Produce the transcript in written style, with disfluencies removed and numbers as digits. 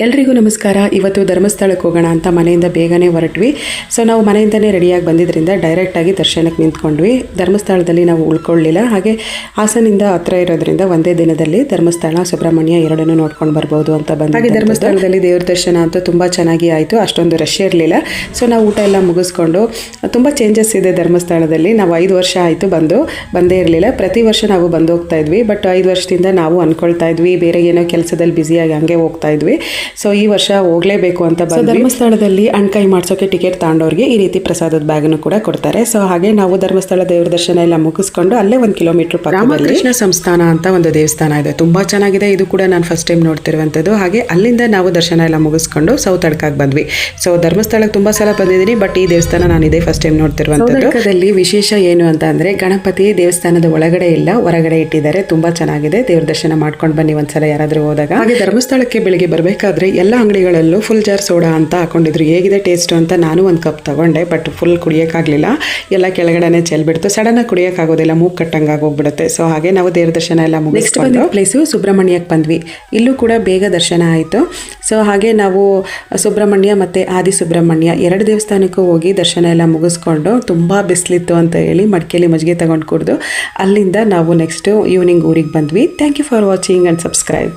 ಎಲ್ರಿಗೂ ನಮಸ್ಕಾರ. ಇವತ್ತು ಧರ್ಮಸ್ಥಳಕ್ಕೆ ಹೋಗೋಣ ಅಂತ ಮನೆಯಿಂದ ಬೇಗನೆ ಹೊರಟ್ವಿ. ಸೊ ನಾವು ಮನೆಯಿಂದನೇ ರೆಡಿಯಾಗಿ ಬಂದಿದ್ದರಿಂದ ಡೈರೆಕ್ಟಾಗಿ ದರ್ಶನಕ್ಕೆ ನಿಂತ್ಕೊಂಡ್ವಿ. ಧರ್ಮಸ್ಥಳದಲ್ಲಿ ನಾವು ಉಳ್ಕೊಳ್ಳಿಲ್ಲ. ಹಾಗೆ ಹಾಸನಿಂದ ಹತ್ರ ಇರೋದ್ರಿಂದ ಒಂದೇ ದಿನದಲ್ಲಿ ಧರ್ಮಸ್ಥಳ ಸುಬ್ರಹ್ಮಣ್ಯ ಎರಡನ್ನೂ ನೋಡ್ಕೊಂಡು ಬರ್ಬೋದು ಅಂತ ಬಂದ. ಹಾಗೆ ಧರ್ಮಸ್ಥಳದಲ್ಲಿ ದೇವ್ರ ದರ್ಶನ ಅಂತೂ ತುಂಬ ಚೆನ್ನಾಗಿ ಆಯಿತು. ಅಷ್ಟೊಂದು ರಶ್ ಇರಲಿಲ್ಲ. ಸೊ ನಾವು ಊಟ ಎಲ್ಲ ಮುಗಿಸ್ಕೊಂಡು ತುಂಬ ಚೇಂಜಸ್ ಇದೆ ಧರ್ಮಸ್ಥಳದಲ್ಲಿ. ನಾವು 5 ವರ್ಷ ಆಯಿತು ಬಂದೇ ಇರಲಿಲ್ಲ. ಪ್ರತಿ ವರ್ಷ ನಾವು ಬಂದು ಹೋಗ್ತಾ ಇದ್ವಿ. ಬಟ್ 5 ವರ್ಷದಿಂದ ನಾವು ಅಂದ್ಕೊಳ್ತಾ ಇದ್ವಿ ಬೇರೆ ಏನೋ ಕೆಲಸದಲ್ಲಿ ಬ್ಯುಸಿಯಾಗಿ ಹಂಗೆ ಹೋಗ್ತಾ ಇದ್ವಿ. ಸೊ ಈ ವರ್ಷ ಹೋಗಲೇಬೇಕು ಅಂತ ಬಂದು ಧರ್ಮಸ್ಥಳದಲ್ಲಿ ಅಣ್ಕಾಯಿ ಮಾಡಿಸೋಕೆ ಟಿಕೆಟ್ ತಗೊಂಡವ್ರಿಗೆ ಈ ರೀತಿ ಪ್ರಸಾದದ ಬ್ಯಾಗನ್ನು ಕೂಡ ಕೊಡ್ತಾರೆ. ಸೊ ಹಾಗೆ ನಾವು ಧರ್ಮಸ್ಥಳ ದೇವ್ರ ದರ್ಶನ ಎಲ್ಲ ಮುಗಿಸ್ಕೊಂಡು ಅಲ್ಲೇ 1 ಕಿಲೋಮೀಟರ್ ರಾಮಕೃಷ್ಣ ಸಂಸ್ಥಾನ ಅಂತ ಒಂದು ದೇವಸ್ಥಾನ ಇದೆ. ತುಂಬಾ ಚೆನ್ನಾಗಿದೆ. ಇದು ಕೂಡ ನಾನು ಫಸ್ಟ್ ಟೈಮ್ ನೋಡ್ತಿರುವಂಥದ್ದು. ಹಾಗೆ ಅಲ್ಲಿಂದ ನಾವು ದರ್ಶನ ಎಲ್ಲ ಮುಗಿಸ್ಕೊಂಡು ಸೌತಡ್ಕಕ್ಕೆ ಬಂದ್ವಿ. ಸೊ ಧರ್ಮಸ್ಥಳಕ್ಕೆ ತುಂಬಾ ಸಲ ಬಂದಿದ್ದೀನಿ, ಬಟ್ ಈ ದೇವಸ್ಥಾನ ನಾನು ಇದೇ ಫಸ್ಟ್ ಟೈಮ್ ನೋಡ್ತಿರುವಂಥದ್ದು. ಸೌತಡ್ಕದಲ್ಲಿ ವಿಶೇಷ ಏನು ಅಂತ ಅಂದ್ರೆ ಗಣಪತಿ ದೇವಸ್ಥಾನದ ಒಳಗಡೆ ಇಲ್ಲ, ಹೊರಗಡೆ ಇಟ್ಟಿದ್ದಾರೆ. ತುಂಬಾ ಚೆನ್ನಾಗಿದೆ. ದೇವ್ರ ದರ್ಶನ ಮಾಡ್ಕೊಂಡು ಬನ್ನಿ ಒಂದ್ಸಲ ಯಾರಾದ್ರೂ ಹೋದಾಗ. ಹಾಗೆ ಧರ್ಮಸ್ಥಳಕ್ಕೆ ಬೆಳಿಗ್ಗೆ ಬರಬೇಕಾದ್ರೆ ಎಲ್ಲ ಅಂಗಡಿಗಳಲ್ಲೂ ಫುಲ್ ಜಾರ್ ಸೋಡಾ ಅಂತ ಹಾಕೊಂಡಿದ್ರು. ಹೇಗಿದೆ ಟೇಸ್ಟು ಅಂತ ನಾನು ಒಂದು ಕಪ್ ತಗೊಂಡೆ, ಬಟ್ ಫುಲ್ ಕುಡಿಯೋಕ್ಕಾಗಲಿಲ್ಲ. ಎಲ್ಲ ಕೆಳಗಡೆನೆ ಚೆಲ್ಬಿಡ್ತು. ಸಡನ್ನಾಗಿ ಕುಡಿಯೋಕ್ಕಾಗೋದಿಲ್ಲ, ಮೂಗು ಕಟ್ಟಂಗೆ ಆಗೋಗ್ಬಿಡುತ್ತೆ. ಸೊ ಹಾಗೆ ನಾವು ದೇವ್ರ ದರ್ಶನ ಎಲ್ಲ ಮುಗಿಸ್ಕೊಂಡು ಪ್ಲೇಸು ಸುಬ್ರಹ್ಮಣ್ಯಕ್ಕೆ ಬಂದ್ವಿ. ಇಲ್ಲೂ ಕೂಡ ಬೇಗ ದರ್ಶನ ಆಯಿತು. ಸೊ ಹಾಗೆ ನಾವು ಸುಬ್ರಹ್ಮಣ್ಯ ಮತ್ತು ಆದಿ ಸುಬ್ರಹ್ಮಣ್ಯ 2 ದೇವಸ್ಥಾನಕ್ಕೂ ಹೋಗಿ ದರ್ಶನ ಎಲ್ಲ ಮುಗಿಸ್ಕೊಂಡು ತುಂಬ ಬಿಸಿಲಿತ್ತು ಅಂತ ಹೇಳಿ ಮಡಿಕೆಯಲ್ಲಿ ಮಜ್ಜಿಗೆ ತಗೊಂಡು ಕುಡಿದು ಅಲ್ಲಿಂದ ನಾವು ನೆಕ್ಸ್ಟು ಈವ್ನಿಂಗ್ ಊರಿಗೆ ಬಂದ್ವಿ. Thank you for watching and subscribe.